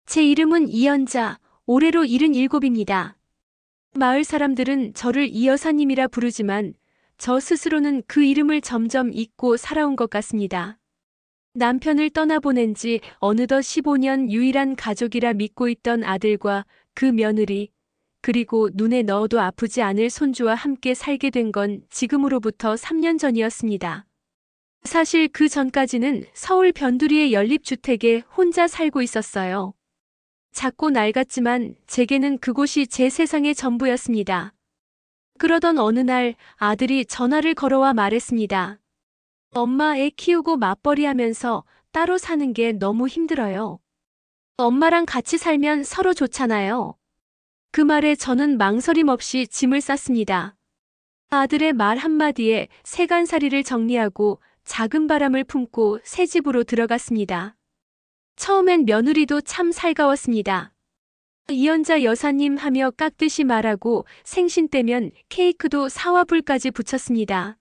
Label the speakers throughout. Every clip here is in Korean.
Speaker 1: 제 이름은 이연자, 올해로 77입니다. 마을 사람들은 저를 이 여사님이라 부르지만 저 스스로는 그 이름을 점점 잊고 살아온 것 같습니다. 남편을 떠나보낸 지 어느덧 15년 유일한 가족이라 믿고 있던 아들과 그 며느리, 그리고 눈에 넣어도 아프지 않을 손주와 함께 살게 된 건 지금으로부터 3년 전이었습니다. 사실 그 전까지는 서울 변두리의 연립주택에 혼자 살고 있었어요. 작고 낡았지만 제게는 그곳이 제 세상의 전부였습니다. 그러던 어느 날 아들이 전화를 걸어와 말했습니다. 엄마, 애 키우고 맞벌이 하면서 따로 사는 게 너무 힘들어요. 엄마랑 같이 살면 서로 좋잖아요. 그 말에 저는 망설임 없이 짐을 쌌습니다. 아들의 말 한마디에 세간살이를 정리하고 작은 바람을 품고 새 집으로 들어갔습니다. 처음엔 며느리도 참 살가웠습니다. 이연자 여사님 하며 깍듯이 말하고 생신 때면 케이크도 사와불까지 붙였습니다.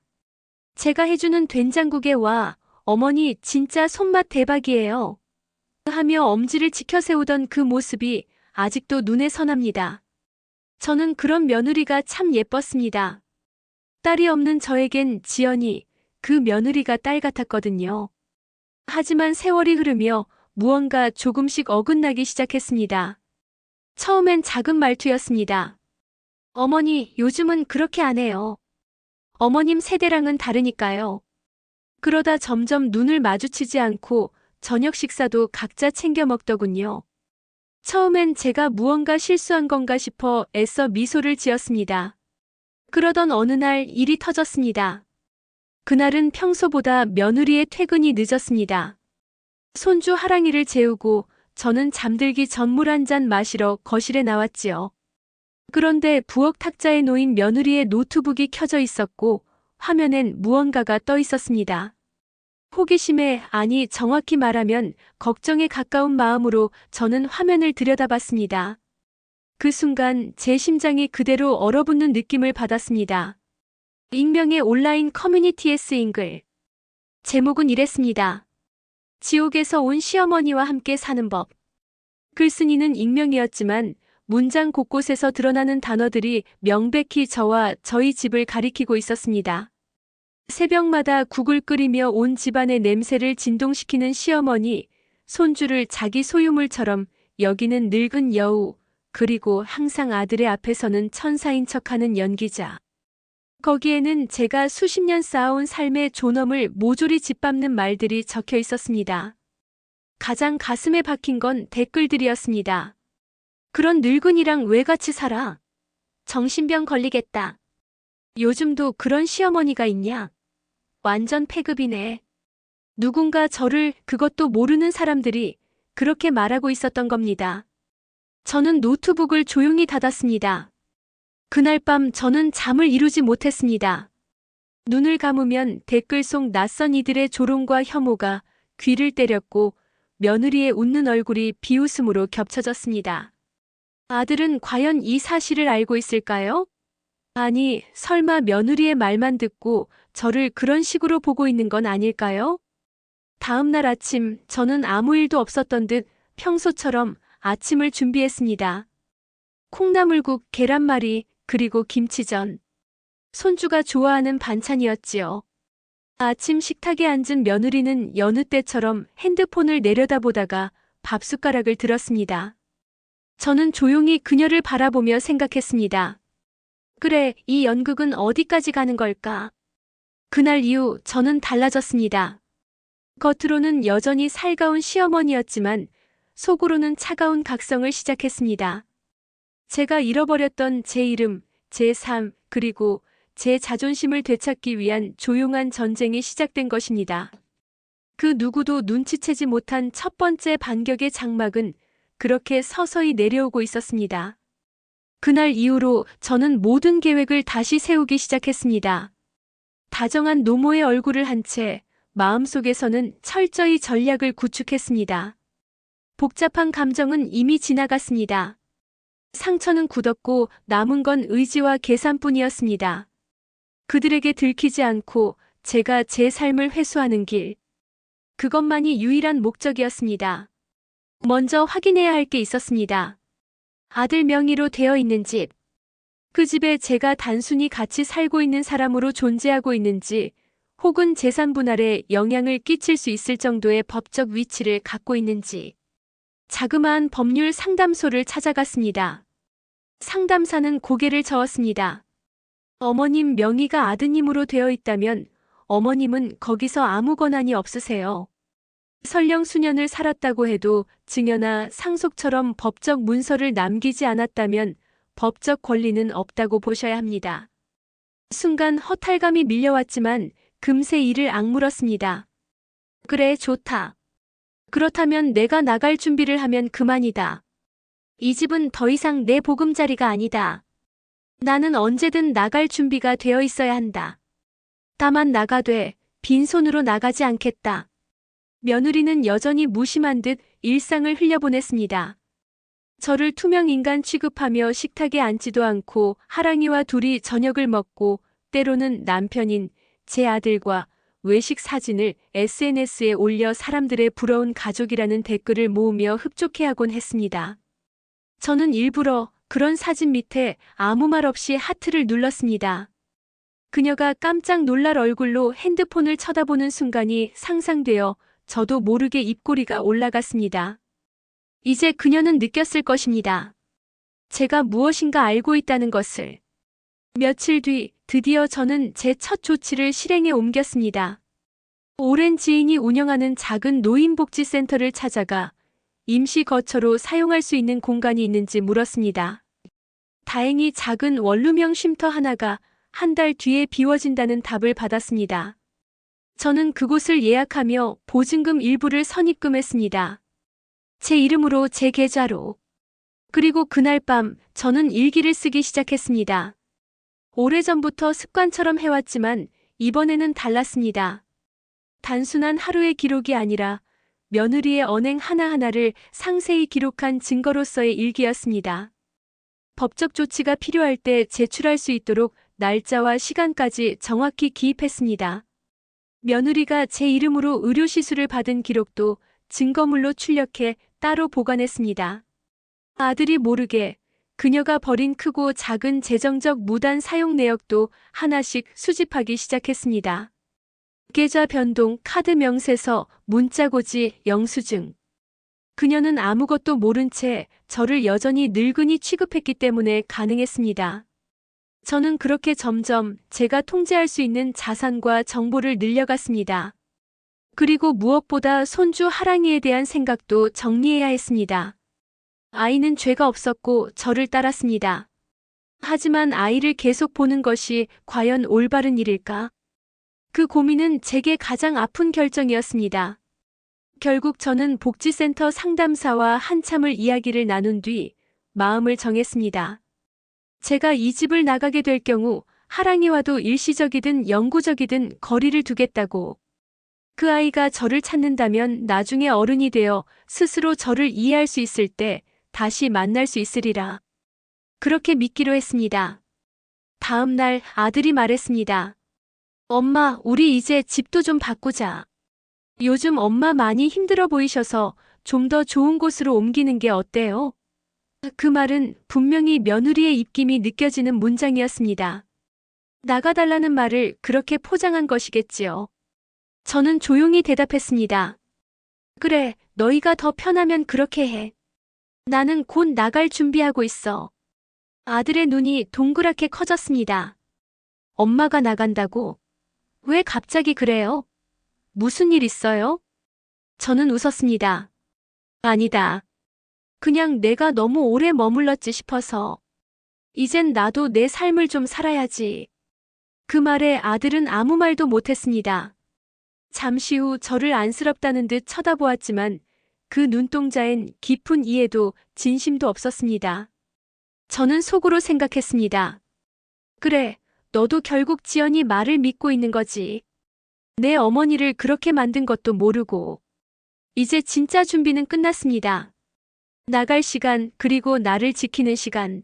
Speaker 1: 제가 해주는 된장국에 와, 어머니 진짜 손맛 대박이에요. 하며 엄지를 지켜세우던 그 모습이 아직도 눈에 선합니다. 저는 그런 며느리가 참 예뻤습니다. 딸이 없는 저에겐 지연이 그 며느리가 딸 같았거든요. 하지만 세월이 흐르며 무언가 조금씩 어긋나기 시작했습니다. 처음엔 작은 말투였습니다. 어머니, 요즘은 그렇게 안 해요. 어머님 세대랑은 다르니까요. 그러다 점점 눈을 마주치지 않고 저녁 식사도 각자 챙겨 먹더군요. 처음엔 제가 무언가 실수한 건가 싶어 애써 미소를 지었습니다. 그러던 어느 날 일이 터졌습니다. 그날은 평소보다 며느리의 퇴근이 늦었습니다. 손주 하랑이를 재우고 저는 잠들기 전 물 한 잔 마시러 거실에 나왔지요. 그런데 부엌 탁자에 놓인 며느리의 노트북이 켜져 있었고 화면엔 무언가가 떠 있었습니다. 호기심에, 아니 정확히 말하면 걱정에 가까운 마음으로 저는 화면을 들여다봤습니다. 그 순간 제 심장이 그대로 얼어붙는 느낌을 받았습니다. 익명의 온라인 커뮤니티에 쓰인 글. 제목은 이랬습니다. 지옥에서 온 시어머니와 함께 사는 법. 글쓴이는 익명이었지만 문장 곳곳에서 드러나는 단어들이 명백히 저와 저희 집을 가리키고 있었습니다. 새벽마다 국을 끓이며 온 집안의 냄새를 진동시키는 시어머니, 손주를 자기 소유물처럼 여기는 늙은 여우, 그리고 항상 아들의 앞에서는 천사인 척하는 연기자. 거기에는 제가 수십 년 쌓아온 삶의 존엄을 모조리 짓밟는 말들이 적혀 있었습니다. 가장 가슴에 박힌 건 댓글들이었습니다. 그런 늙은이랑 왜 같이 살아? 정신병 걸리겠다. 요즘도 그런 시어머니가 있냐? 완전 패급이네. 누군가 저를, 그것도 모르는 사람들이 그렇게 말하고 있었던 겁니다. 저는 노트북을 조용히 닫았습니다. 그날 밤 저는 잠을 이루지 못했습니다. 눈을 감으면 댓글 속 낯선 이들의 조롱과 혐오가 귀를 때렸고 며느리의 웃는 얼굴이 비웃음으로 겹쳐졌습니다. 아들은 과연 이 사실을 알고 있을까요? 아니, 설마 며느리의 말만 듣고 저를 그런 식으로 보고 있는 건 아닐까요? 다음 날 아침 저는 아무 일도 없었던 듯 평소처럼 아침을 준비했습니다. 콩나물국, 계란말이, 그리고 김치전. 손주가 좋아하는 반찬이었지요. 아침 식탁에 앉은 며느리는 여느 때처럼 핸드폰을 내려다보다가 밥숟가락을 들었습니다. 저는 조용히 그녀를 바라보며 생각했습니다. 그래, 이 연극은 어디까지 가는 걸까? 그날 이후 저는 달라졌습니다. 겉으로는 여전히 살가운 시어머니였지만 속으로는 차가운 각성을 시작했습니다. 제가 잃어버렸던 제 이름, 제 삶, 그리고 제 자존심을 되찾기 위한 조용한 전쟁이 시작된 것입니다. 그 누구도 눈치채지 못한 첫 번째 반격의 장막은 그렇게 서서히 내려오고 있었습니다. 그날 이후로 저는 모든 계획을 다시 세우기 시작했습니다. 다정한 노모의 얼굴을 한 채 마음속에서는 철저히 전략을 구축했습니다. 복잡한 감정은 이미 지나갔습니다. 상처는 굳었고 남은 건 의지와 계산뿐이었습니다. 그들에게 들키지 않고 제가 제 삶을 회수하는 길. 그것만이 유일한 목적이었습니다. 먼저 확인해야 할 게 있었습니다. 아들 명의로 되어 있는 집. 그 집에 제가 단순히 같이 살고 있는 사람으로 존재하고 있는지 혹은 재산 분할에 영향을 끼칠 수 있을 정도의 법적 위치를 갖고 있는지. 자그마한 법률 상담소를 찾아갔습니다. 상담사는 고개를 저었습니다. 어머님 명의가 아드님으로 되어 있다면 어머님은 거기서 아무 권한이 없으세요. 설령 수년을 살았다고 해도 증여나 상속처럼 법적 문서를 남기지 않았다면 법적 권리는 없다고 보셔야 합니다. 순간 허탈감이 밀려왔지만 금세 이를 악물었습니다. 그래, 좋다. 그렇다면 내가 나갈 준비를 하면 그만이다. 이 집은 더 이상 내 보금자리가 아니다. 나는 언제든 나갈 준비가 되어 있어야 한다. 다만 나가되 빈손으로 나가지 않겠다. 며느리는 여전히 무심한 듯 일상을 흘려보냈습니다. 저를 투명인간 취급하며 식탁에 앉지도 않고 하랑이와 둘이 저녁을 먹고 때로는 남편인 제 아들과 외식 사진을 SNS에 올려 사람들의 부러운 가족이라는 댓글을 모으며 흡족해하곤 했습니다. 저는 일부러 그런 사진 밑에 아무 말 없이 하트를 눌렀습니다. 그녀가 깜짝 놀랄 얼굴로 핸드폰을 쳐다보는 순간이 상상되어 저도 모르게 입꼬리가 올라갔습니다. 이제 그녀는 느꼈을 것입니다. 제가 무엇인가 알고 있다는 것을. 며칠 뒤 드디어 저는 제 첫 조치를 실행에 옮겼습니다. 오랜 지인이 운영하는 작은 노인복지센터를 찾아가 임시 거처로 사용할 수 있는 공간이 있는지 물었습니다. 다행히 작은 원룸형 쉼터 하나가 한 달 뒤에 비워진다는 답을 받았습니다. 저는 그곳을 예약하며 보증금 일부를 선입금했습니다. 제 이름으로 제 계좌로. 그리고 그날 밤 저는 일기를 쓰기 시작했습니다. 오래전부터 습관처럼 해왔지만 이번에는 달랐습니다. 단순한 하루의 기록이 아니라 며느리의 언행 하나하나를 상세히 기록한 증거로서의 일기였습니다. 법적 조치가 필요할 때 제출할 수 있도록 날짜와 시간까지 정확히 기입했습니다. 며느리가 제 이름으로 의료시술을 받은 기록도 증거물로 출력해 따로 보관했습니다. 아들이 모르게 그녀가 버린 크고 작은 재정적 무단 사용 내역도 하나씩 수집하기 시작했습니다. 계좌 변동, 카드 명세서, 문자고지, 영수증. 그녀는 아무것도 모른 채 저를 여전히 늙은이 취급했기 때문에 가능했습니다. 저는 그렇게 점점 제가 통제할 수 있는 자산과 정보를 늘려갔습니다. 그리고 무엇보다 손주 하랑이에 대한 생각도 정리해야 했습니다. 아이는 죄가 없었고 저를 따랐습니다. 하지만 아이를 계속 보는 것이 과연 올바른 일일까? 그 고민은 제게 가장 아픈 결정이었습니다. 결국 저는 복지센터 상담사와 한참을 이야기를 나눈 뒤 마음을 정했습니다. 제가 이 집을 나가게 될 경우 하랑이와도 일시적이든 영구적이든 거리를 두겠다고. 그 아이가 저를 찾는다면 나중에 어른이 되어 스스로 저를 이해할 수 있을 때 다시 만날 수 있으리라. 그렇게 믿기로 했습니다. 다음 날 아들이 말했습니다. 엄마, 우리 이제 집도 좀 바꾸자. 요즘 엄마 많이 힘들어 보이셔서 좀 더 좋은 곳으로 옮기는 게 어때요? 그 말은 분명히 며느리의 입김이 느껴지는 문장이었습니다. 나가달라는 말을 그렇게 포장한 것이겠지요. 저는 조용히 대답했습니다. 그래, 너희가 더 편하면 그렇게 해. 나는 곧 나갈 준비하고 있어. 아들의 눈이 동그랗게 커졌습니다. 엄마가 나간다고? 왜 갑자기 그래요? 무슨 일 있어요? 저는 웃었습니다. 아니다. 그냥 내가 너무 오래 머물렀지 싶어서. 이젠 나도 내 삶을 좀 살아야지. 그 말에 아들은 아무 말도 못했습니다. 잠시 후 저를 안쓰럽다는 듯 쳐다보았지만 그 눈동자엔 깊은 이해도 진심도 없었습니다. 저는 속으로 생각했습니다. 그래, 너도 결국 지연이 말을 믿고 있는 거지. 내 어머니를 그렇게 만든 것도 모르고. 이제 진짜 준비는 끝났습니다. 나갈 시간, 그리고 나를 지키는 시간.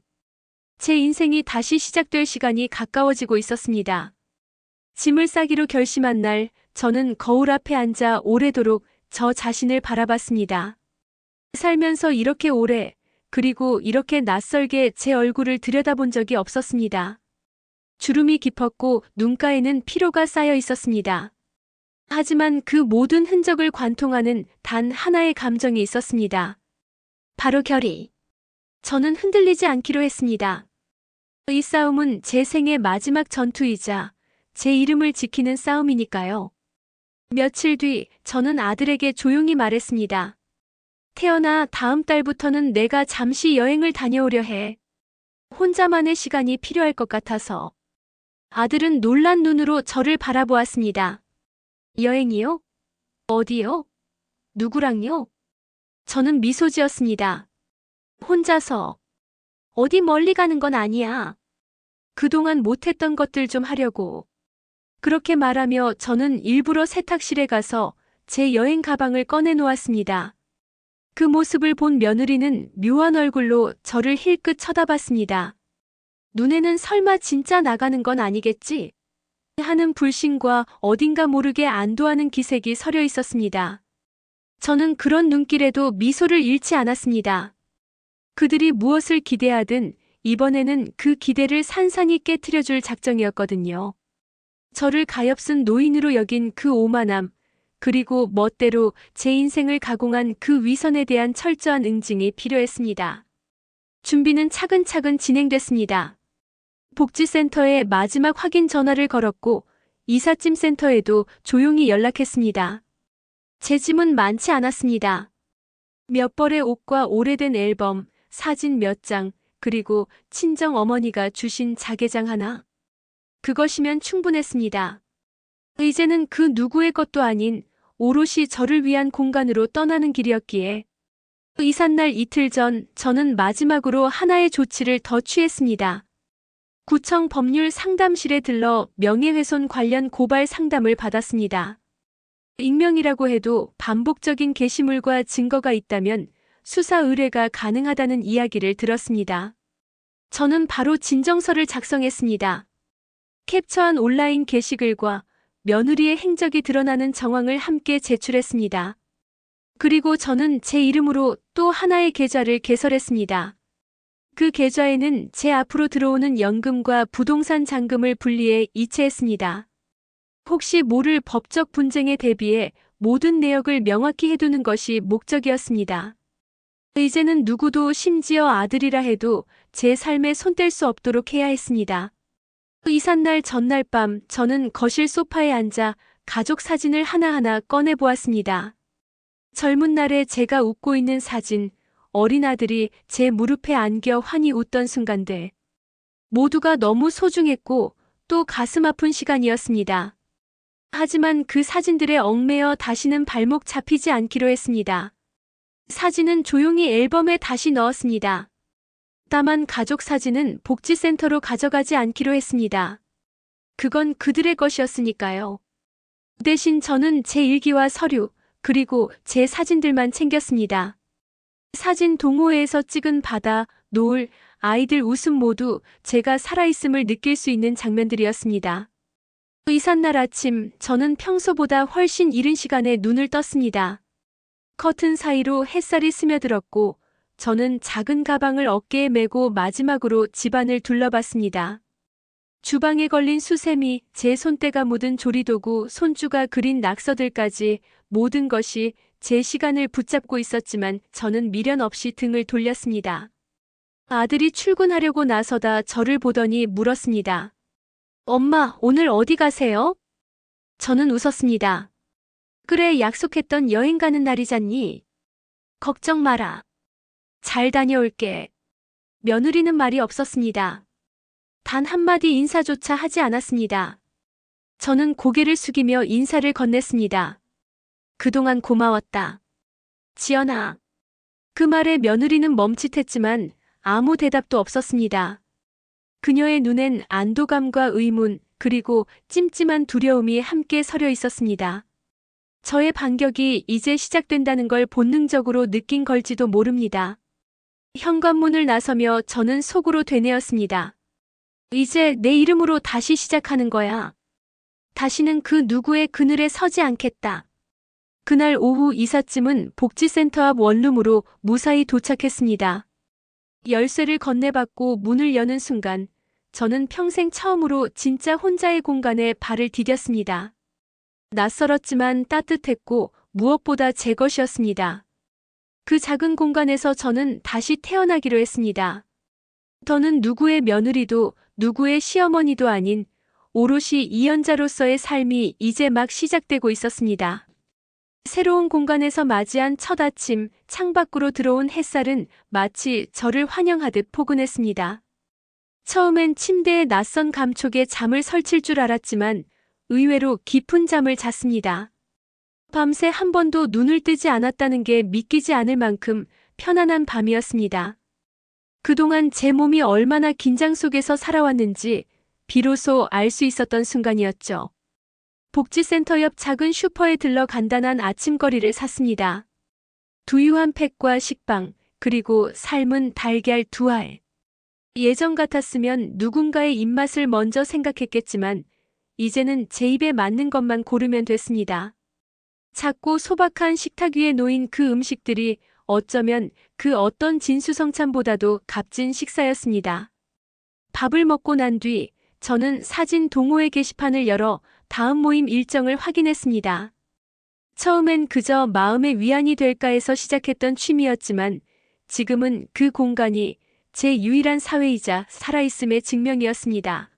Speaker 1: 제 인생이 다시 시작될 시간이 가까워지고 있었습니다. 짐을 싸기로 결심한 날, 저는 거울 앞에 앉아 오래도록 저 자신을 바라봤습니다. 살면서 이렇게 오래, 그리고 이렇게 낯설게 제 얼굴을 들여다본 적이 없었습니다. 주름이 깊었고 눈가에는 피로가 쌓여 있었습니다. 하지만 그 모든 흔적을 관통하는 단 하나의 감정이 있었습니다. 바로 결의. 저는 흔들리지 않기로 했습니다. 이 싸움은 제 생의 마지막 전투이자 제 이름을 지키는 싸움이니까요. 며칠 뒤 저는 아들에게 조용히 말했습니다. 태어나 다음 달부터는 내가 잠시 여행을 다녀오려 해. 혼자만의 시간이 필요할 것 같아서. 아들은 놀란 눈으로 저를 바라보았습니다. 여행이요? 어디요? 누구랑요? 저는 미소 지었습니다. 혼자서. 어디 멀리 가는 건 아니야. 그동안 못했던 것들 좀 하려고. 그렇게 말하며 저는 일부러 세탁실에 가서 제 여행 가방을 꺼내 놓았습니다. 그 모습을 본 며느리는 묘한 얼굴로 저를 힐끗 쳐다봤습니다. 눈에는 설마 진짜 나가는 건 아니겠지? 하는 불신과 어딘가 모르게 안도하는 기색이 서려 있었습니다. 저는 그런 눈길에도 미소를 잃지 않았습니다. 그들이 무엇을 기대하든 이번에는 그 기대를 산산이 깨트려줄 작정이었거든요. 저를 가엾은 노인으로 여긴 그 오만함, 그리고 멋대로 제 인생을 가공한 그 위선에 대한 철저한 응징이 필요했습니다. 준비는 차근차근 진행됐습니다. 복지센터에 마지막 확인 전화를 걸었고 이삿짐 센터에도 조용히 연락했습니다. 제 짐은 많지 않았습니다. 몇 벌의 옷과 오래된 앨범, 사진 몇 장, 그리고 친정 어머니가 주신 자개장 하나. 그것이면 충분했습니다. 이제는 그 누구의 것도 아닌 오롯이 저를 위한 공간으로 떠나는 길이었기에 이삿날 이틀 전 저는 마지막으로 하나의 조치를 더 취했습니다. 구청 법률 상담실에 들러 명예훼손 관련 고발 상담을 받았습니다. 익명이라고 해도 반복적인 게시물과 증거가 있다면 수사 의뢰가 가능하다는 이야기를 들었습니다. 저는 바로 진정서를 작성했습니다. 캡처한 온라인 게시글과 며느리의 행적이 드러나는 정황을 함께 제출했습니다. 그리고 저는 제 이름으로 또 하나의 계좌를 개설했습니다. 그 계좌에는 제 앞으로 들어오는 연금과 부동산 잔금을 분리해 이체했습니다. 혹시 모를 법적 분쟁에 대비해 모든 내역을 명확히 해두는 것이 목적이었습니다. 이제는 누구도 심지어 아들이라 해도 제 삶에 손댈 수 없도록 해야 했습니다. 이삿날 전날 밤 저는 거실 소파에 앉아 가족 사진을 하나하나 꺼내보았습니다. 젊은 날에 제가 웃고 있는 사진, 어린 아들이 제 무릎에 안겨 환히 웃던 순간들. 모두가 너무 소중했고 또 가슴 아픈 시간이었습니다. 하지만 그 사진들에 얽매여 다시는 발목 잡히지 않기로 했습니다. 사진은 조용히 앨범에 다시 넣었습니다. 다만 가족 사진은 복지센터로 가져가지 않기로 했습니다. 그건 그들의 것이었으니까요. 대신 저는 제 일기와 서류, 그리고 제 사진들만 챙겼습니다. 사진 동호회에서 찍은 바다, 노을, 아이들 웃음 모두 제가 살아있음을 느낄 수 있는 장면들이었습니다. 이삿날 아침 저는 평소보다 훨씬 이른 시간에 눈을 떴습니다. 커튼 사이로 햇살이 스며들었고 저는 작은 가방을 어깨에 메고 마지막으로 집안을 둘러봤습니다. 주방에 걸린 수세미, 제 손때가 묻은 조리도구, 손주가 그린 낙서들까지 모든 것이 제 시간을 붙잡고 있었지만 저는 미련 없이 등을 돌렸습니다. 아들이 출근하려고 나서다 저를 보더니 물었습니다. 엄마, 오늘 어디 가세요? 저는 웃었습니다. 그래, 약속했던 여행 가는 날이잖니. 걱정 마라. 잘 다녀올게. 며느리는 말이 없었습니다. 단 한마디 인사조차 하지 않았습니다. 저는 고개를 숙이며 인사를 건넸습니다. 그동안 고마웠다. 지연아. 그 말에 며느리는 멈칫했지만 아무 대답도 없었습니다. 그녀의 눈엔 안도감과 의문, 그리고 찜찜한 두려움이 함께 서려 있었습니다. 저의 반격이 이제 시작된다는 걸 본능적으로 느낀 걸지도 모릅니다. 현관문을 나서며 저는 속으로 되뇌었습니다. 이제 내 이름으로 다시 시작하는 거야. 다시는 그 누구의 그늘에 서지 않겠다. 그날 오후 이삿짐은 복지센터 앞 원룸으로 무사히 도착했습니다. 열쇠를 건네받고 문을 여는 순간 저는 평생 처음으로 진짜 혼자의 공간에 발을 디뎠습니다. 낯설었지만 따뜻했고 무엇보다 제 것이었습니다. 그 작은 공간에서 저는 다시 태어나기로 했습니다. 저는 누구의 며느리도 누구의 시어머니도 아닌 오롯이 이연자로서의 삶이 이제 막 시작되고 있었습니다. 새로운 공간에서 맞이한 첫 아침, 창밖으로 들어온 햇살은 마치 저를 환영하듯 포근했습니다. 처음엔 침대에 낯선 감촉에 잠을 설칠 줄 알았지만 의외로 깊은 잠을 잤습니다. 밤새 한 번도 눈을 뜨지 않았다는 게 믿기지 않을 만큼 편안한 밤이었습니다. 그동안 제 몸이 얼마나 긴장 속에서 살아왔는지 비로소 알 수 있었던 순간이었죠. 복지센터 옆 작은 슈퍼에 들러 간단한 아침거리를 샀습니다. 두유 한 팩과 식빵, 그리고 삶은 달걀 2알. 예전 같았으면 누군가의 입맛을 먼저 생각했겠지만 이제는 제 입에 맞는 것만 고르면 됐습니다. 작고 소박한 식탁 위에 놓인 그 음식들이 어쩌면 그 어떤 진수성찬보다도 값진 식사였습니다. 밥을 먹고 난 뒤 저는 사진 동호회 게시판을 열어 다음 모임 일정을 확인했습니다. 처음엔 그저 마음의 위안이 될까 해서 시작했던 취미였지만 지금은 그 공간이 제 유일한 사회이자 살아있음의 증명이었습니다.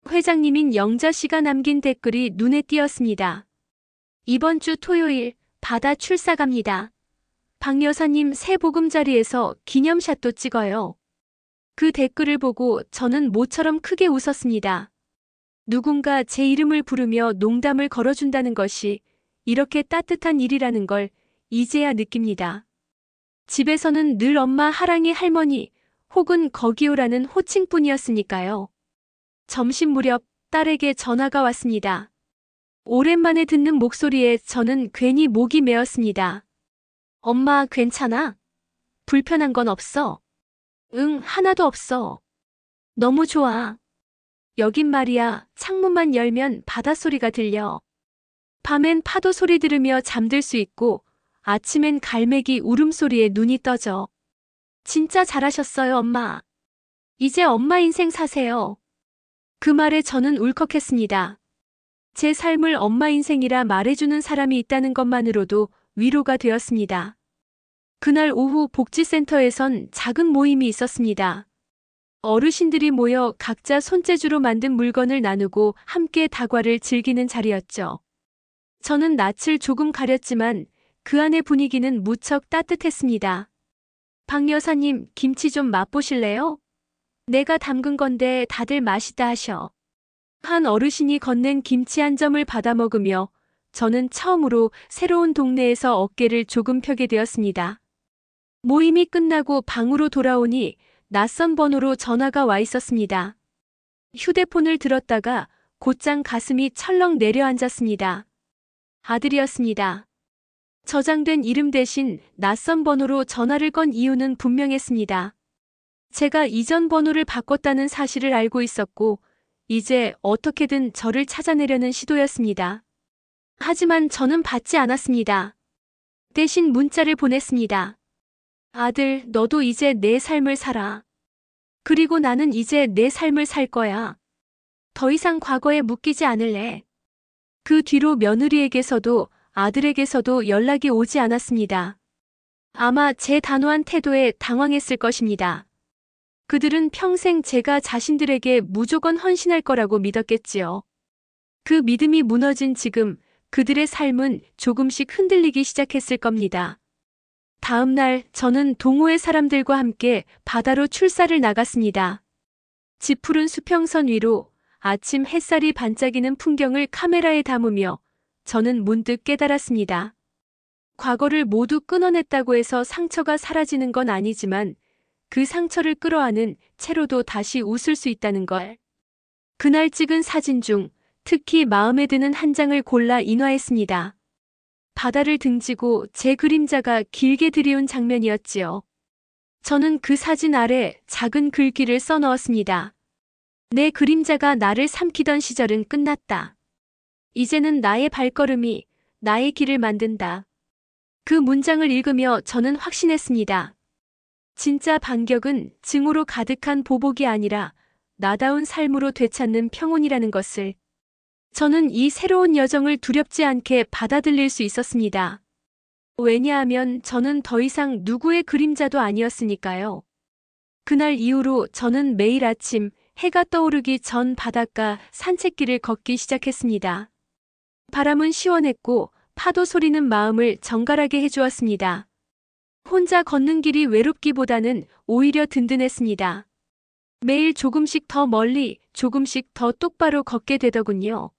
Speaker 1: 회장님인 영자 씨가 남긴 댓글이 눈에 띄었습니다. 이번 주 토요일 바다 출사 갑니다. 박 여사님 새 보금자리에서 기념샷도 찍어요. 그 댓글을 보고 저는 모처럼 크게 웃었습니다. 누군가 제 이름을 부르며 농담을 걸어준다는 것이 이렇게 따뜻한 일이라는 걸 이제야 느낍니다. 집에서는 늘 엄마, 하랑이, 할머니 혹은 거기오라는 호칭뿐이었으니까요. 점심 무렵 딸에게 전화가 왔습니다. 오랜만에 듣는 목소리에 저는 괜히 목이 메었습니다. 엄마, 괜찮아? 불편한 건 없어? 응, 하나도 없어. 너무 좋아. 여긴 말이야, 창문만 열면 바닷소리가 들려. 밤엔 파도 소리 들으며 잠들 수 있고 아침엔 갈매기 울음소리에 눈이 떠져. 진짜 잘하셨어요, 엄마. 이제 엄마 인생 사세요. 그 말에 저는 울컥했습니다. 제 삶을 엄마 인생이라 말해주는 사람이 있다는 것만으로도 위로가 되었습니다. 그날 오후 복지센터에선 작은 모임이 있었습니다. 어르신들이 모여 각자 손재주로 만든 물건을 나누고 함께 다과를 즐기는 자리였죠. 저는 낯을 조금 가렸지만 그 안의 분위기는 무척 따뜻했습니다. 박 여사님, 김치 좀 맛보실래요? 내가 담근 건데 다들 맛있다 하셔. 한 어르신이 건넨 김치 한 점을 받아 먹으며 저는 처음으로 새로운 동네에서 어깨를 조금 펴게 되었습니다. 모임이 끝나고 방으로 돌아오니 낯선 번호로 전화가 와 있었습니다. 휴대폰을 들었다가 곧장 가슴이 철렁 내려앉았습니다. 아들이었습니다. 저장된 이름 대신 낯선 번호로 전화를 건 이유는 분명했습니다. 제가 이전 번호를 바꿨다는 사실을 알고 있었고 이제 어떻게든 저를 찾아내려는 시도였습니다. 하지만 저는 받지 않았습니다. 대신 문자를 보냈습니다. 아들, 너도 이제 내 삶을 살아. 그리고 나는 이제 내 삶을 살 거야. 더 이상 과거에 묶이지 않을래. 그 뒤로 며느리에게서도 아들에게서도 연락이 오지 않았습니다. 아마 제 단호한 태도에 당황했을 것입니다. 그들은 평생 제가 자신들에게 무조건 헌신할 거라고 믿었겠지요. 그 믿음이 무너진 지금 그들의 삶은 조금씩 흔들리기 시작했을 겁니다. 다음 날 저는 동호회 사람들과 함께 바다로 출사를 나갔습니다. 지푸른 수평선 위로 아침 햇살이 반짝이는 풍경을 카메라에 담으며 저는 문득 깨달았습니다. 과거를 모두 끊어냈다고 해서 상처가 사라지는 건 아니지만 그 상처를 끌어안은 채로도 다시 웃을 수 있다는 걸. 그날 찍은 사진 중 특히 마음에 드는 한 장을 골라 인화했습니다. 바다를 등지고 제 그림자가 길게 들이운 장면이었지요. 저는 그 사진 아래 작은 글귀를 써넣었습니다. 내 그림자가 나를 삼키던 시절은 끝났다. 이제는 나의 발걸음이 나의 길을 만든다. 그 문장을 읽으며 저는 확신했습니다. 진짜 반격은 증오로 가득한 보복이 아니라 나다운 삶으로 되찾는 평온이라는 것을. 저는 이 새로운 여정을 두렵지 않게 받아들일 수 있었습니다. 왜냐하면 저는 더 이상 누구의 그림자도 아니었으니까요. 그날 이후로 저는 매일 아침 해가 떠오르기 전 바닷가 산책길을 걷기 시작했습니다. 바람은 시원했고 파도 소리는 마음을 정갈하게 해주었습니다. 혼자 걷는 길이 외롭기보다는 오히려 든든했습니다. 매일 조금씩 더 멀리, 조금씩 더 똑바로 걷게 되더군요.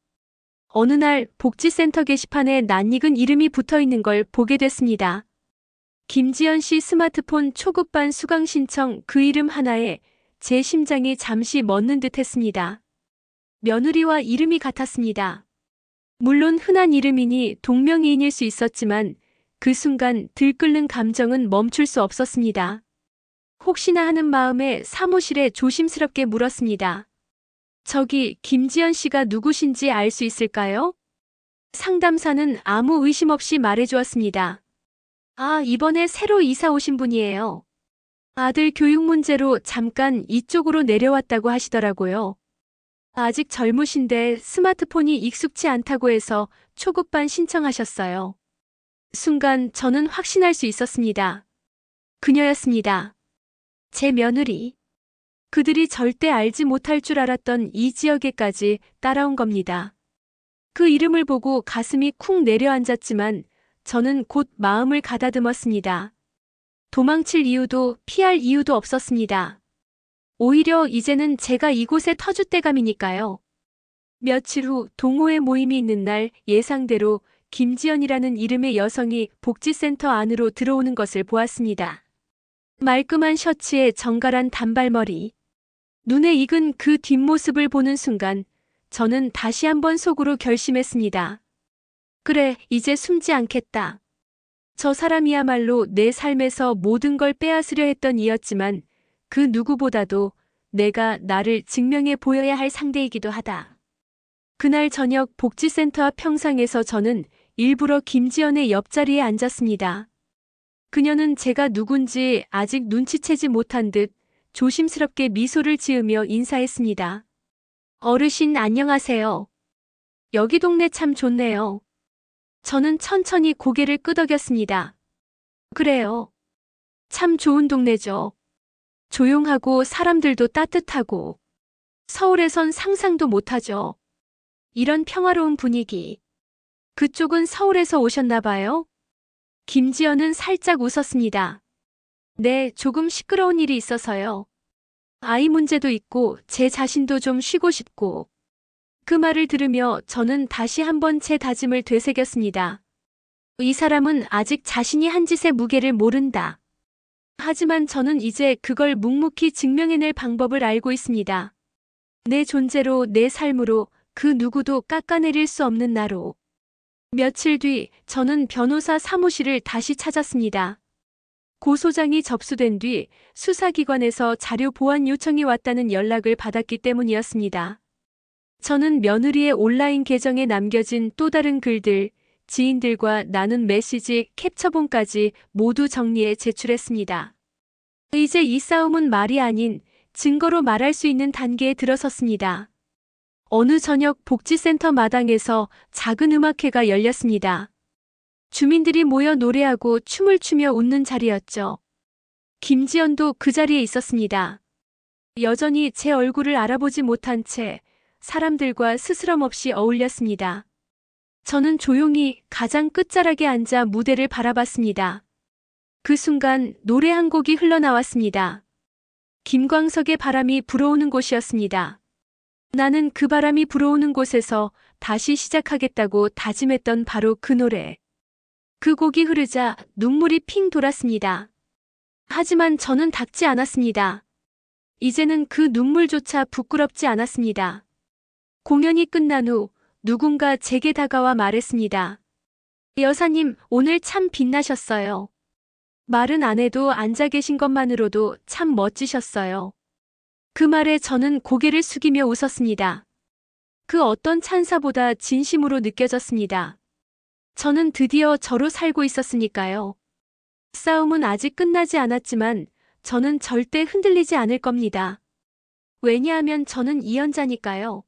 Speaker 1: 어느 날 복지센터 게시판에 낯익은 이름이 붙어 있는 걸 보게 됐습니다. 김지연 씨 스마트폰 초급반 수강 신청, 그 이름 하나에 제 심장이 잠시 멎는 듯 했습니다. 며느리와 이름이 같았습니다. 물론 흔한 이름이니 동명이인일 수 있었지만 그 순간 들끓는 감정은 멈출 수 없었습니다. 혹시나 하는 마음에 사무실에 조심스럽게 물었습니다. 저기 김지연 씨가 누구신지 알 수 있을까요? 상담사는 아무 의심 없이 말해주었습니다. 아, 이번에 새로 이사 오신 분이에요. 아들 교육 문제로 잠깐 이쪽으로 내려왔다고 하시더라고요. 아직 젊으신데 스마트폰이 익숙치 않다고 해서 초급반 신청하셨어요. 순간 저는 확신할 수 있었습니다. 그녀였습니다. 제 며느리. 그들이 절대 알지 못할 줄 알았던 이 지역에까지 따라온 겁니다. 그 이름을 보고 가슴이 쿵 내려앉았지만 저는 곧 마음을 가다듬었습니다. 도망칠 이유도 피할 이유도 없었습니다. 오히려 이제는 제가 이곳의 터줏대감이니까요. 며칠 후 동호회 모임이 있는 날 예상대로 김지연이라는 이름의 여성이 복지센터 안으로 들어오는 것을 보았습니다. 말끔한 셔츠에 정갈한 단발머리. 눈에 익은 그 뒷모습을 보는 순간 저는 다시 한번 속으로 결심했습니다. 그래, 이제 숨지 않겠다. 저 사람이야말로 내 삶에서 모든 걸 빼앗으려 했던 이였지만 그 누구보다도 내가 나를 증명해 보여야 할 상대이기도 하다. 그날 저녁 복지센터 앞 평상에서 저는 일부러 김지연의 옆자리에 앉았습니다. 그녀는 제가 누군지 아직 눈치채지 못한 듯 조심스럽게 미소를 지으며 인사했습니다. 어르신 안녕하세요. 여기 동네 참 좋네요. 저는 천천히 고개를 끄덕였습니다. 그래요. 참 좋은 동네죠. 조용하고 사람들도 따뜻하고 서울에선 상상도 못하죠. 이런 평화로운 분위기. 그쪽은 서울에서 오셨나 봐요? 김지연은 살짝 웃었습니다. 네, 조금 시끄러운 일이 있어서요. 아이 문제도 있고 제 자신도 좀 쉬고 싶고. 그 말을 들으며 저는 다시 한번 제 다짐을 되새겼습니다. 이 사람은 아직 자신이 한 짓의 무게를 모른다. 하지만 저는 이제 그걸 묵묵히 증명해낼 방법을 알고 있습니다. 내 존재로, 내 삶으로, 그 누구도 깎아내릴 수 없는 나로. 며칠 뒤 저는 변호사 사무실을 다시 찾았습니다. 고소장이 접수된 뒤 수사기관에서 자료 보완 요청이 왔다는 연락을 받았기 때문이었습니다. 저는 며느리의 온라인 계정에 남겨진 또 다른 글들, 지인들과 나눈 메시지, 캡처본까지 모두 정리해 제출했습니다. 이제 이 싸움은 말이 아닌 증거로 말할 수 있는 단계에 들어섰습니다. 어느 저녁 복지센터 마당에서 작은 음악회가 열렸습니다. 주민들이 모여 노래하고 춤을 추며 웃는 자리였죠. 김지연도 그 자리에 있었습니다. 여전히 제 얼굴을 알아보지 못한 채 사람들과 스스럼 없이 어울렸습니다. 저는 조용히 가장 끝자락에 앉아 무대를 바라봤습니다. 그 순간 노래 한 곡이 흘러나왔습니다. 김광석의 바람이 불어오는 곳이었습니다. 나는 그 바람이 불어오는 곳에서 다시 시작하겠다고 다짐했던 바로 그 노래. 그 곡이 흐르자 눈물이 핑 돌았습니다. 하지만 저는 닥지 않았습니다. 이제는 그 눈물조차 부끄럽지 않았습니다. 공연이 끝난 후 누군가 제게 다가와 말했습니다. 여사님, 오늘 참 빛나셨어요. 말은 안 해도 앉아 계신 것만으로도 참 멋지셨어요. 그 말에 저는 고개를 숙이며 웃었습니다. 그 어떤 찬사보다 진심으로 느껴졌습니다. 저는 드디어 저로 살고 있었으니까요. 싸움은 아직 끝나지 않았지만 저는 절대 흔들리지 않을 겁니다. 왜냐하면 저는 이연자니까요.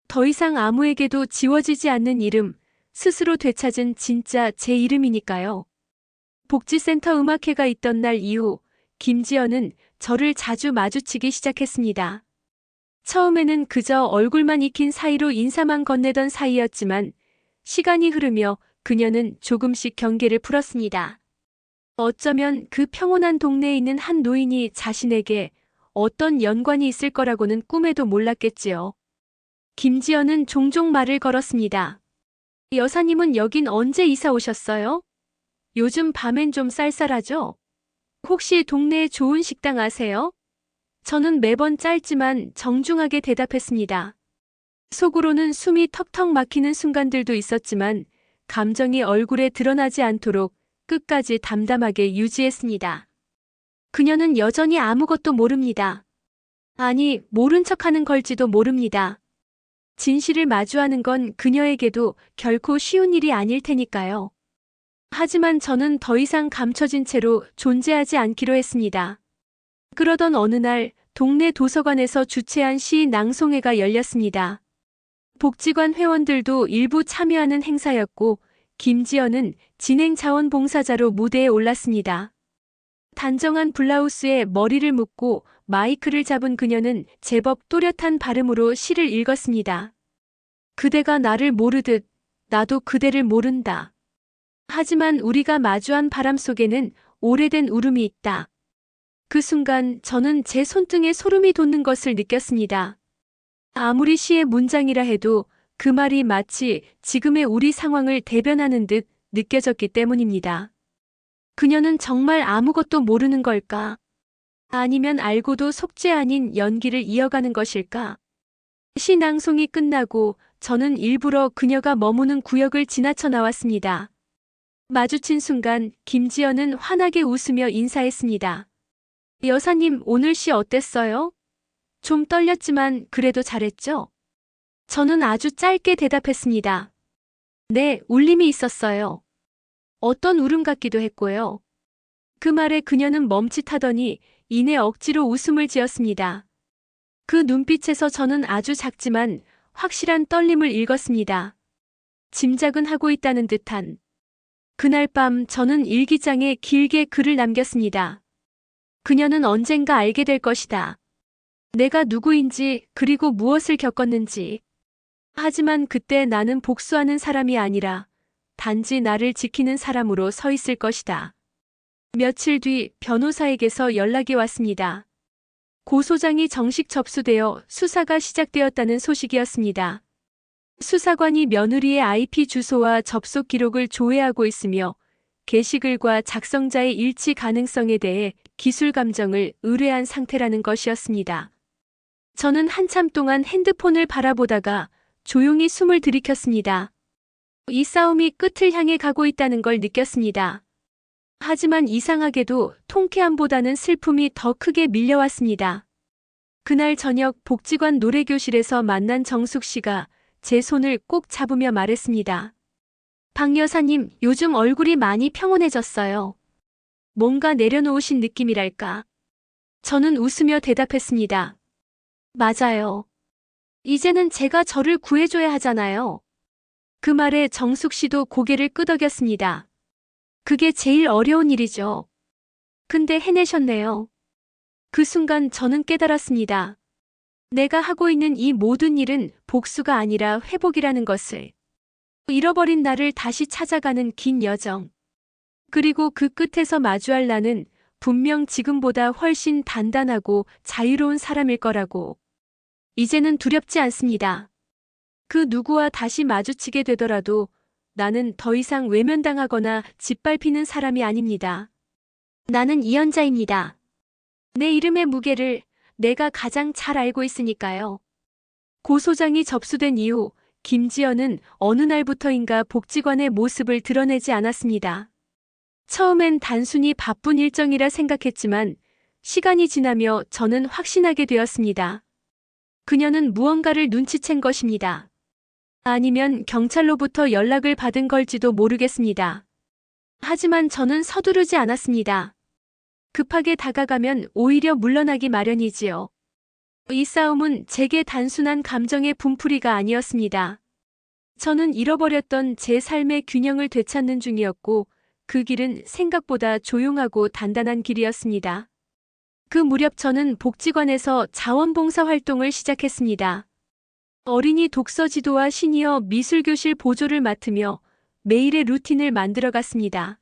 Speaker 1: 더 이상 아무에게도 지워지지 않는 이름, 스스로 되찾은 진짜 제 이름이니까요. 복지센터 음악회가 있던 날 이후 김지연은 저를 자주 마주치기 시작했습니다. 처음에는 그저 얼굴만 익힌 사이로 인사만 건네던 사이였지만 시간이 흐르며 그녀는 조금씩 경계를 풀었습니다. 어쩌면 그 평온한 동네에 있는 한 노인이 자신에게 어떤 연관이 있을 거라고는 꿈에도 몰랐겠지요. 김지연은 종종 말을 걸었습니다. 여사님은 여긴 언제 이사 오셨어요? 요즘 밤엔 좀 쌀쌀하죠? 혹시 동네에 좋은 식당 아세요? 저는 매번 짧지만 정중하게 대답했습니다. 속으로는 숨이 턱턱 막히는 순간들도 있었지만 감정이 얼굴에 드러나지 않도록 끝까지 담담하게 유지했습니다. 그녀는 여전히 아무것도 모릅니다. 아니, 모른 척하는 걸지도 모릅니다. 진실을 마주하는 건 그녀에게도 결코 쉬운 일이 아닐 테니까요. 하지만 저는 더 이상 감춰진 채로 존재하지 않기로 했습니다. 그러던 어느 날 동네 도서관에서 주최한 시 낭송회가 열렸습니다. 복지관 회원들도 일부 참여하는 행사였고 김지연은 진행 자원봉사자로 무대에 올랐습니다. 단정한 블라우스에 머리를 묶고 마이크를 잡은 그녀는 제법 또렷한 발음으로 시를 읽었습니다. 그대가 나를 모르듯 나도 그대를 모른다. 하지만 우리가 마주한 바람 속에는 오래된 울음이 있다. 그 순간 저는 제 손등에 소름이 돋는 것을 느꼈습니다. 아무리 시의 문장이라 해도 그 말이 마치 지금의 우리 상황을 대변하는 듯 느껴졌기 때문입니다. 그녀는 정말 아무것도 모르는 걸까? 아니면 알고도 속죄 아닌 연기를 이어가는 것일까? 시 낭송이 끝나고 저는 일부러 그녀가 머무는 구역을 지나쳐 나왔습니다. 마주친 순간 김지연은 환하게 웃으며 인사했습니다. 여사님, 오늘 시 어땠어요? 좀 떨렸지만 그래도 잘했죠? 저는 아주 짧게 대답했습니다. 네, 울림이 있었어요. 어떤 울음 같기도 했고요. 그 말에 그녀는 멈칫하더니 이내 억지로 웃음을 지었습니다. 그 눈빛에서 저는 아주 작지만 확실한 떨림을 읽었습니다. 짐작은 하고 있다는 듯한. 그날 밤 저는 일기장에 길게 글을 남겼습니다. 그녀는 언젠가 알게 될 것이다. 내가 누구인지 그리고 무엇을 겪었는지. 하지만 그때 나는 복수하는 사람이 아니라 단지 나를 지키는 사람으로 서 있을 것이다. 며칠 뒤 변호사에게서 연락이 왔습니다. 고소장이 정식 접수되어 수사가 시작되었다는 소식이었습니다. 수사관이 며느리의 IP 주소와 접속 기록을 조회하고 있으며 게시글과 작성자의 일치 가능성에 대해 기술 감정을 의뢰한 상태라는 것이었습니다. 저는 한참 동안 핸드폰을 바라보다가 조용히 숨을 들이켰습니다. 이 싸움이 끝을 향해 가고 있다는 걸 느꼈습니다. 하지만 이상하게도 통쾌함보다는 슬픔이 더 크게 밀려왔습니다. 그날 저녁 복지관 노래교실에서 만난 정숙 씨가 제 손을 꼭 잡으며 말했습니다. 박 여사님, 요즘 얼굴이 많이 평온해졌어요. 뭔가 내려놓으신 느낌이랄까. 저는 웃으며 대답했습니다. 맞아요. 이제는 제가 저를 구해줘야 하잖아요. 그 말에 정숙 씨도 고개를 끄덕였습니다. 그게 제일 어려운 일이죠. 근데 해내셨네요. 그 순간 저는 깨달았습니다. 내가 하고 있는 이 모든 일은 복수가 아니라 회복이라는 것을. 잃어버린 나를 다시 찾아가는 긴 여정. 그리고 그 끝에서 마주할 나는 분명 지금보다 훨씬 단단하고 자유로운 사람일 거라고. 이제는 두렵지 않습니다. 그 누구와 다시 마주치게 되더라도 나는 더 이상 외면당하거나 짓밟히는 사람이 아닙니다. 나는 이연자입니다. 내 이름의 무게를 내가 가장 잘 알고 있으니까요. 고소장이 접수된 이후 김지연은 어느 날부터인가 복지관의 모습을 드러내지 않았습니다. 처음엔 단순히 바쁜 일정이라 생각했지만 시간이 지나며 저는 확신하게 되었습니다. 그녀는 무언가를 눈치챈 것입니다. 아니면 경찰로부터 연락을 받은 걸지도 모르겠습니다. 하지만 저는 서두르지 않았습니다. 급하게 다가가면 오히려 물러나기 마련이지요. 이 싸움은 제게 단순한 감정의 분풀이가 아니었습니다. 저는 잃어버렸던 제 삶의 균형을 되찾는 중이었고, 그 길은 생각보다 조용하고 단단한 길이었습니다. 그 무렵 저는 복지관에서 자원봉사 활동을 시작했습니다. 어린이 독서 지도와 시니어 미술교실 보조를 맡으며 매일의 루틴을 만들어갔습니다.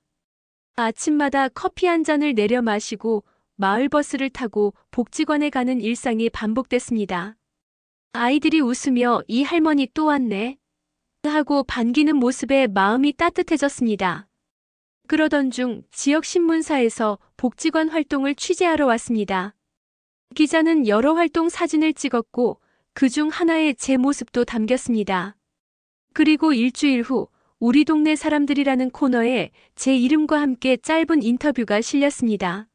Speaker 1: 아침마다 커피 한 잔을 내려 마시고 마을버스를 타고 복지관에 가는 일상이 반복됐습니다. 아이들이 웃으며 이 할머니 또 왔네 하고 반기는 모습에 마음이 따뜻해졌습니다. 그러던 중 지역 신문사에서 복지관 활동을 취재하러 왔습니다. 기자는 여러 활동 사진을 찍었고 그중 하나에 제 모습도 담겼습니다. 그리고 일주일 후 우리 동네 사람들이라는 코너에 제 이름과 함께 짧은 인터뷰가 실렸습니다.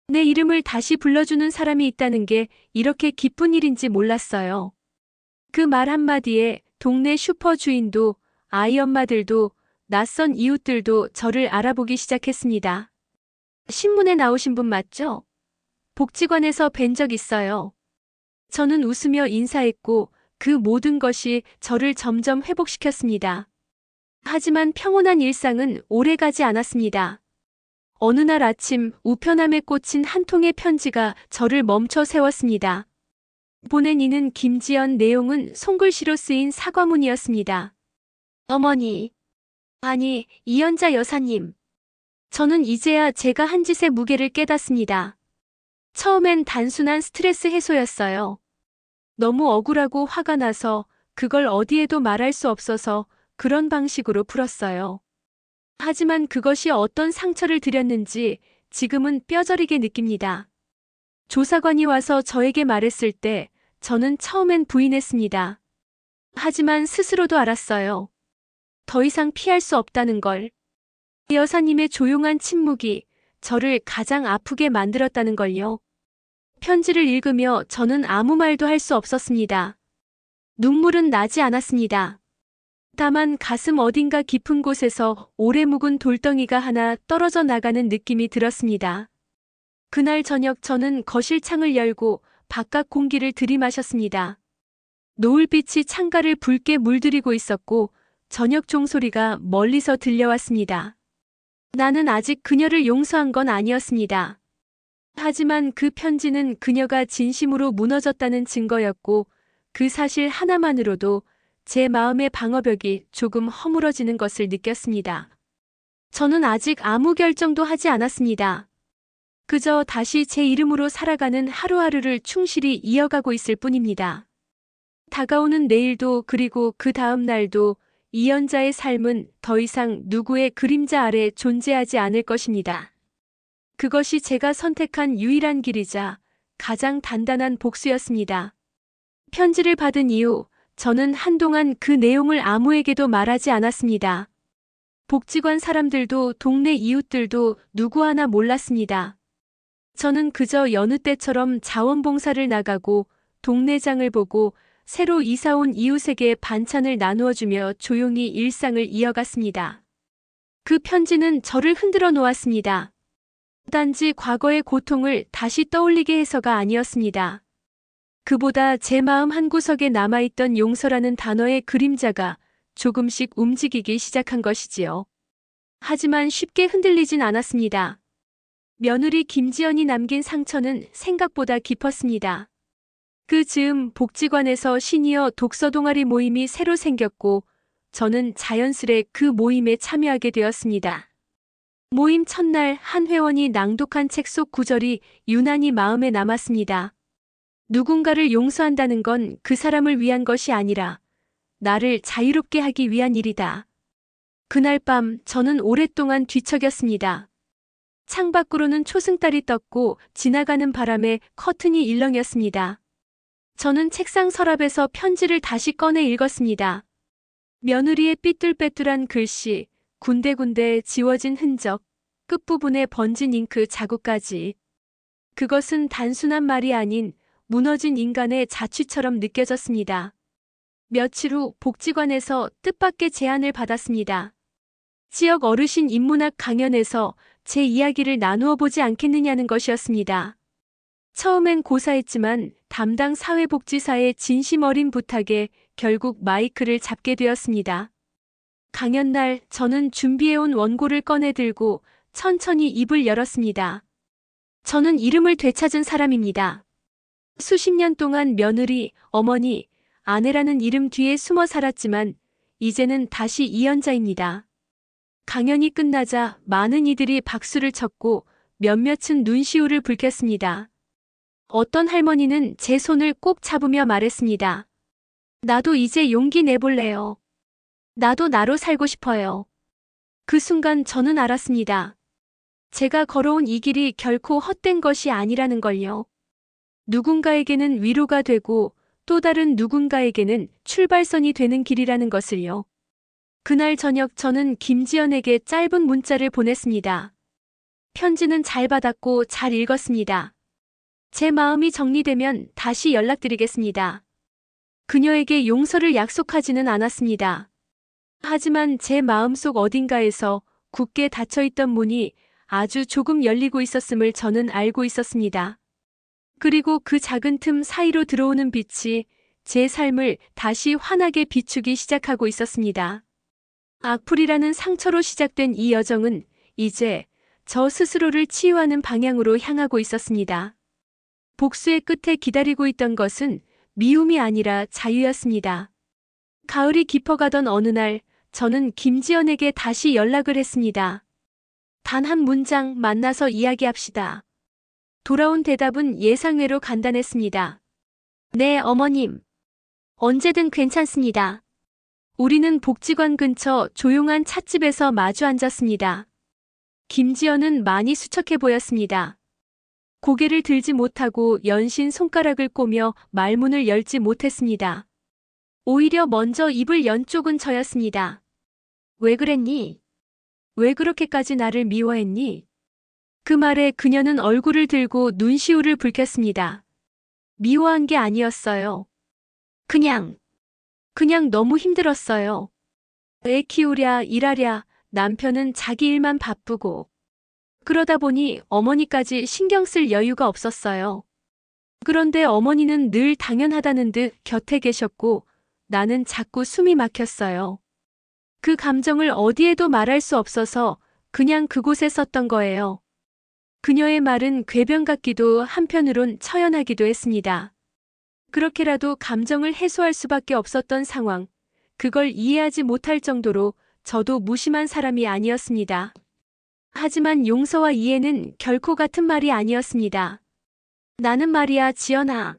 Speaker 1: 내 이름을 다시 불러주는 사람이 있다는 게 이렇게 기쁜 일인지 몰랐어요. 그 말 한마디에 동네 슈퍼 주인도, 아이 엄마들도, 낯선 이웃들도 저를 알아보기 시작했습니다. 신문에 나오신 분 맞죠? 복지관에서 뵌 적 있어요. 저는 웃으며 인사했고 그 모든 것이 저를 점점 회복시켰습니다. 하지만 평온한 일상은 오래가지 않았습니다. 어느 날 아침 우편함에 꽂힌 한 통의 편지가 저를 멈춰 세웠습니다. 보낸 이는 김지연, 내용은 손글씨로 쓰인 사과문이었습니다. 어머니, 아니, 이연자 여사님. 저는 이제야 제가 한 짓의 무게를 깨닫습니다. 처음엔 단순한 스트레스 해소였어요. 너무 억울하고 화가 나서 그걸 어디에도 말할 수 없어서 그런 방식으로 풀었어요. 하지만 그것이 어떤 상처를 드렸는지 지금은 뼈저리게 느낍니다. 조사관이 와서 저에게 말했을 때 저는 처음엔 부인했습니다. 하지만 스스로도 알았어요. 더 이상 피할 수 없다는 걸. 여사님의 조용한 침묵이 저를 가장 아프게 만들었다는 걸요. 편지를 읽으며 저는 아무 말도 할 수 없었습니다. 눈물은 나지 않았습니다. 다만 가슴 어딘가 깊은 곳에서 오래 묵은 돌덩이가 하나 떨어져 나가는 느낌이 들었습니다. 그날 저녁 저는 거실 창을 열고 바깥 공기를 들이마셨습니다. 노을빛이 창가를 붉게 물들이고 있었고 저녁 종소리가 멀리서 들려왔습니다. 나는 아직 그녀를 용서한 건 아니었습니다. 하지만 그 편지는 그녀가 진심으로 무너졌다는 증거였고 그 사실 하나만으로도 제 마음의 방어벽이 조금 허물어지는 것을 느꼈습니다. 저는 아직 아무 결정도 하지 않았습니다. 그저 다시 제 이름으로 살아가는 하루하루를 충실히 이어가고 있을 뿐입니다. 다가오는 내일도 그리고 그 다음 날도 이연자의 삶은 더 이상 누구의 그림자 아래 존재하지 않을 것입니다. 그것이 제가 선택한 유일한 길이자 가장 단단한 복수였습니다. 편지를 받은 이후 저는 한동안 그 내용을 아무에게도 말하지 않았습니다. 복지관 사람들도 동네 이웃들도 누구 하나 몰랐습니다. 저는 그저 여느 때처럼 자원봉사를 나가고 동네장을 보고 새로 이사온 이웃에게 반찬을 나누어주며 조용히 일상을 이어갔습니다. 그 편지는 저를 흔들어 놓았습니다. 단지 과거의 고통을 다시 떠올리게 해서가 아니었습니다. 그보다 제 마음 한구석에 남아있던 용서라는 단어의 그림자가 조금씩 움직이기 시작한 것이지요. 하지만 쉽게 흔들리진 않았습니다. 며느리 김지연이 남긴 상처는 생각보다 깊었습니다. 그 즈음 복지관에서 시니어 독서 동아리 모임이 새로 생겼고 저는 자연스레 그 모임에 참여하게 되었습니다. 모임 첫날 한 회원이 낭독한 책 속 구절이 유난히 마음에 남았습니다. 누군가를 용서한다는 건 그 사람을 위한 것이 아니라 나를 자유롭게 하기 위한 일이다. 그날 밤 저는 오랫동안 뒤척였습니다. 창밖으로는 초승달이 떴고 지나가는 바람에 커튼이 일렁였습니다. 저는 책상 서랍에서 편지를 다시 꺼내 읽었습니다. 며느리의 삐뚤빼뚤한 글씨, 군데군데 지워진 흔적, 끝부분에 번진 잉크 자국까지. 그것은 단순한 말이 아닌 무너진 인간의 자취처럼 느껴졌습니다. 며칠 후 복지관에서 뜻밖의 제안을 받았습니다. 지역 어르신 인문학 강연에서 제 이야기를 나누어 보지 않겠느냐는 것이었습니다. 처음엔 고사했지만 담당 사회복지사의 진심 어린 부탁에 결국 마이크를 잡게 되었습니다. 강연 날 저는 준비해온 원고를 꺼내 들고 천천히 입을 열었습니다. 저는 이름을 되찾은 사람입니다. 수십 년 동안 며느리, 어머니, 아내라는 이름 뒤에 숨어 살았지만 이제는 다시 이연자입니다. 강연이 끝나자 많은 이들이 박수를 쳤고 몇몇은 눈시울을 붉혔습니다. 어떤 할머니는 제 손을 꼭 잡으며 말했습니다. 나도 이제 용기 내볼래요. 나도 나로 살고 싶어요. 그 순간 저는 알았습니다. 제가 걸어온 이 길이 결코 헛된 것이 아니라는 걸요. 누군가에게는 위로가 되고 또 다른 누군가에게는 출발선이 되는 길이라는 것을요. 그날 저녁 저는 김지연에게 짧은 문자를 보냈습니다. 편지는 잘 받았고 잘 읽었습니다. 제 마음이 정리되면 다시 연락드리겠습니다. 그녀에게 용서를 약속하지는 않았습니다. 하지만 제 마음속 어딘가에서 굳게 닫혀있던 문이 아주 조금 열리고 있었음을 저는 알고 있었습니다. 그리고 그 작은 틈 사이로 들어오는 빛이 제 삶을 다시 환하게 비추기 시작하고 있었습니다. 악플이라는 상처로 시작된 이 여정은 이제 저 스스로를 치유하는 방향으로 향하고 있었습니다. 복수의 끝에 기다리고 있던 것은 미움이 아니라 자유였습니다. 가을이 깊어가던 어느 날 저는 김지연에게 다시 연락을 했습니다. 단 한 문장 만나서 이야기합시다. 돌아온 대답은 예상외로 간단했습니다. 네, 어머님. 언제든 괜찮습니다. 우리는 복지관 근처 조용한 찻집에서 마주 앉았습니다. 김지연은 많이 수척해 보였습니다. 고개를 들지 못하고 연신 손가락을 꼬며 말문을 열지 못했습니다. 오히려 먼저 입을 연 쪽은 저였습니다. 왜 그랬니? 왜 그렇게까지 나를 미워했니? 그 말에 그녀는 얼굴을 들고 눈시울을 붉혔습니다. 미워한 게 아니었어요. 그냥 너무 힘들었어요. 애 키우랴 일하랴 남편은 자기 일만 바쁘고 그러다 보니 어머니까지 신경 쓸 여유가 없었어요. 그런데 어머니는 늘 당연하다는 듯 곁에 계셨고 나는 자꾸 숨이 막혔어요. 그 감정을 어디에도 말할 수 없어서 그냥 그곳에 섰던 거예요. 그녀의 말은 궤변 같기도 한편으론 처연하기도 했습니다. 그렇게라도 감정을 해소할 수밖에 없었던 상황, 그걸 이해하지 못할 정도로 저도 무심한 사람이 아니었습니다. 하지만 용서와 이해는 결코 같은 말이 아니었습니다. 나는 말이야, 지연아.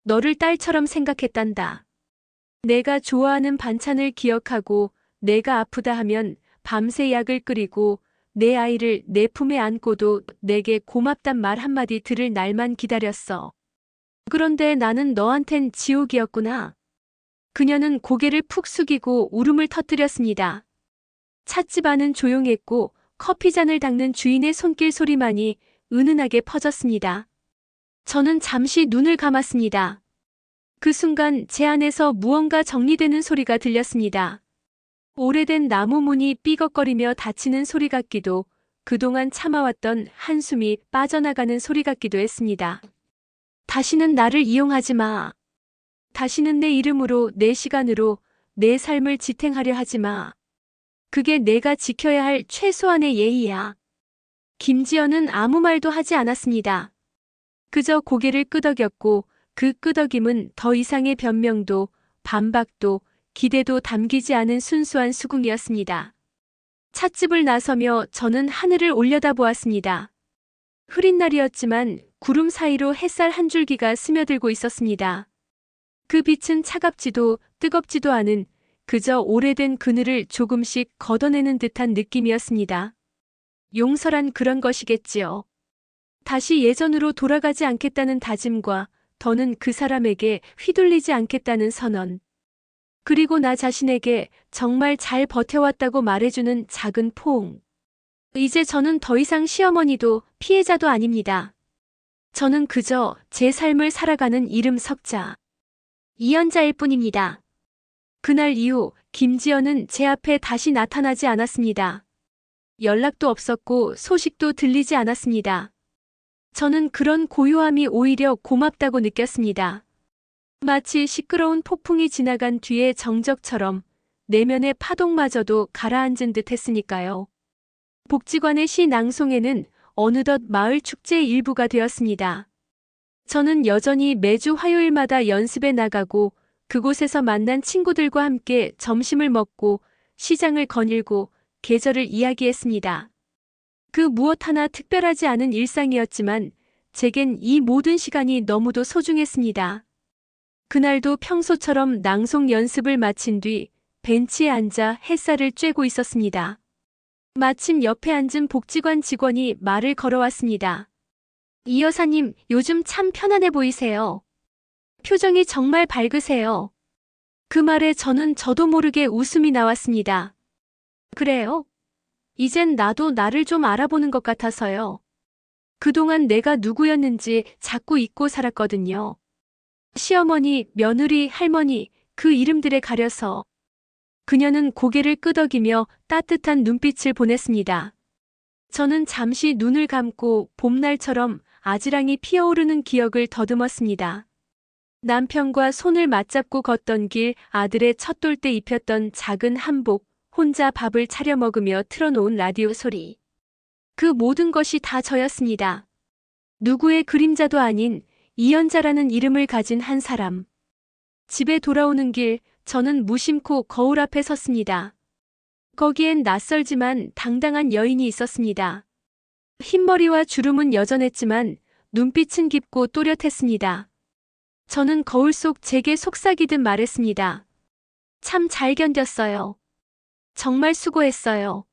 Speaker 1: 너를 딸처럼 생각했단다. 내가 좋아하는 반찬을 기억하고 내가 아프다 하면 밤새 약을 끓이고 내 아이를 내 품에 안고도 내게 고맙단 말 한마디 들을 날만 기다렸어. 그런데 나는 너한텐 지옥이었구나. 그녀는 고개를 푹 숙이고 울음을 터뜨렸습니다. 찻집 안은 조용했고 커피잔을 닦는 주인의 손길 소리만이 은은하게 퍼졌습니다. 저는 잠시 눈을 감았습니다. 그 순간 제 안에서 무언가 정리되는 소리가 들렸습니다. 오래된 나무 문이 삐걱거리며 닫히는 소리 같기도 그동안 참아왔던 한숨이 빠져나가는 소리 같기도 했습니다. 다시는 나를 이용하지 마. 다시는 내 이름으로 내 시간으로 내 삶을 지탱하려 하지 마. 그게 내가 지켜야 할 최소한의 예의야. 김지연은 아무 말도 하지 않았습니다. 그저 고개를 끄덕였고 그 끄덕임은 더 이상의 변명도 반박도 기대도 담기지 않은 순수한 수긍이었습니다. 찻집을 나서며 저는 하늘을 올려다보았습니다. 흐린 날이었지만 구름 사이로 햇살 한 줄기가 스며들고 있었습니다. 그 빛은 차갑지도 뜨겁지도 않은 그저 오래된 그늘을 조금씩 걷어내는 듯한 느낌이었습니다. 용서란 그런 것이겠지요. 다시 예전으로 돌아가지 않겠다는 다짐과 더는 그 사람에게 휘둘리지 않겠다는 선언. 그리고 나 자신에게 정말 잘 버텨왔다고 말해주는 작은 포옹. 이제 저는 더 이상 시어머니도 피해자도 아닙니다. 저는 그저 제 삶을 살아가는 이름 석자. 이연자일 뿐입니다. 그날 이후 김지연은 제 앞에 다시 나타나지 않았습니다. 연락도 없었고 소식도 들리지 않았습니다. 저는 그런 고요함이 오히려 고맙다고 느꼈습니다. 마치 시끄러운 폭풍이 지나간 뒤의 정적처럼 내면의 파동마저도 가라앉은 듯 했으니까요. 복지관의 시 낭송회는 어느덧 마을 축제의 일부가 되었습니다. 저는 여전히 매주 화요일마다 연습에 나가고 그곳에서 만난 친구들과 함께 점심을 먹고 시장을 거닐고 계절을 이야기했습니다. 그 무엇 하나 특별하지 않은 일상이었지만 제겐 이 모든 시간이 너무도 소중했습니다. 그날도 평소처럼 낭송 연습을 마친 뒤 벤치에 앉아 햇살을 쬐고 있었습니다. 마침 옆에 앉은 복지관 직원이 말을 걸어왔습니다. 이 여사님, 요즘 참 편안해 보이세요. 표정이 정말 밝으세요. 그 말에 저도 모르게 웃음이 나왔습니다. 그래요? 이젠 나도 나를 좀 알아보는 것 같아서요. 그동안 내가 누구였는지 자꾸 잊고 살았거든요. 시어머니, 며느리, 할머니, 그 이름들에 가려서. 그녀는 고개를 끄덕이며 따뜻한 눈빛을 보냈습니다. 저는 잠시 눈을 감고 봄날처럼 아지랑이 피어오르는 기억을 더듬었습니다. 남편과 손을 맞잡고 걷던 길, 아들의 첫돌 때 입혔던 작은 한복, 혼자 밥을 차려 먹으며 틀어놓은 라디오 소리. 그 모든 것이 다 저였습니다. 누구의 그림자도 아닌 이연자라는 이름을 가진 한 사람. 집에 돌아오는 길, 저는 무심코 거울 앞에 섰습니다. 거기엔 낯설지만 당당한 여인이 있었습니다. 흰머리와 주름은 여전했지만 눈빛은 깊고 또렷했습니다. 저는 거울 속 제게 속삭이듯 말했습니다. 참 잘 견뎠어요. 정말 수고했어요.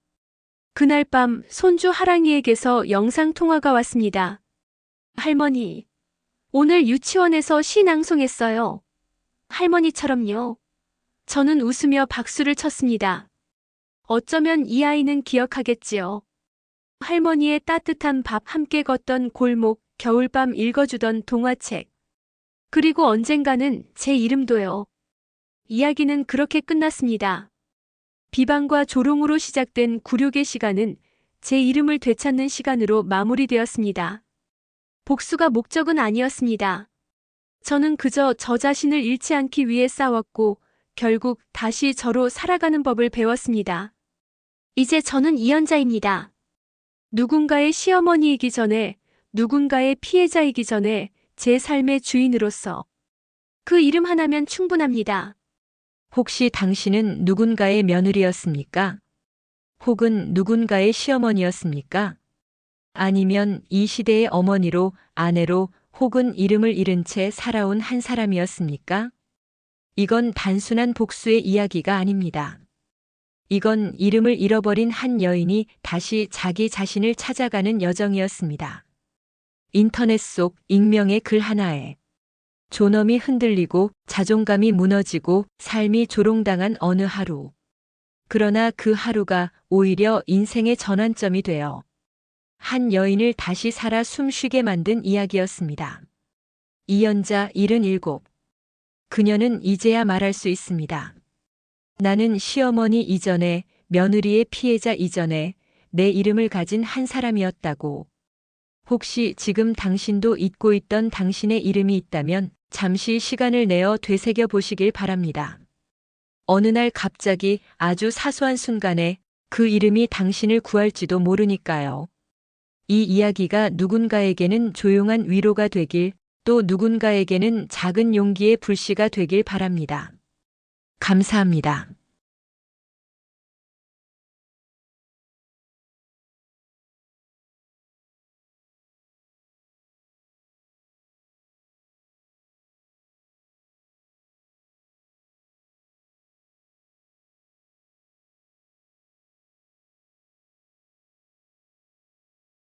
Speaker 1: 그날 밤 손주 하랑이에게서 영상통화가 왔습니다. 할머니, 오늘 유치원에서 시 낭송했어요. 할머니처럼요. 저는 웃으며 박수를 쳤습니다. 어쩌면 이 아이는 기억하겠지요. 할머니의 따뜻한 밥, 함께 걷던 골목, 겨울밤 읽어주던 동화책. 그리고 언젠가는 제 이름도요. 이야기는 그렇게 끝났습니다. 비방과 조롱으로 시작된 굴욕의 시간은 제 이름을 되찾는 시간으로 마무리되었습니다. 복수가 목적은 아니었습니다. 저는 그저 저 자신을 잃지 않기 위해 싸웠고 결국 다시 저로 살아가는 법을 배웠습니다. 이제 저는 이연자입니다. 누군가의 시어머니이기 전에, 누군가의 피해자이기 전에 제 삶의 주인으로서. 그 이름 하나면 충분합니다.
Speaker 2: 혹시 당신은 누군가의 며느리였습니까? 혹은 누군가의 시어머니였습니까? 아니면 이 시대의 어머니로, 아내로 혹은 이름을 잃은 채 살아온 한 사람이었습니까? 이건 단순한 복수의 이야기가 아닙니다. 이건 이름을 잃어버린 한 여인이 다시 자기 자신을 찾아가는 여정이었습니다. 인터넷 속 익명의 글 하나에 존엄이 흔들리고 자존감이 무너지고 삶이 조롱당한 어느 하루. 그러나 그 하루가 오히려 인생의 전환점이 되어 한 여인을 다시 살아 숨쉬게 만든 이야기였습니다. 이연자 77. 그녀는 이제야 말할 수 있습니다. 나는 시어머니 이전에, 며느리의 피해자 이전에 내 이름을 가진 한 사람이었다고. 혹시 지금 당신도 잊고 있던 당신의 이름이 있다면 잠시 시간을 내어 되새겨 보시길 바랍니다. 어느 날 갑자기 아주 사소한 순간에 그 이름이 당신을 구할지도 모르니까요. 이 이야기가 누군가에게는 조용한 위로가 되길, 또 누군가에게는 작은 용기의 불씨가 되길 바랍니다. 감사합니다.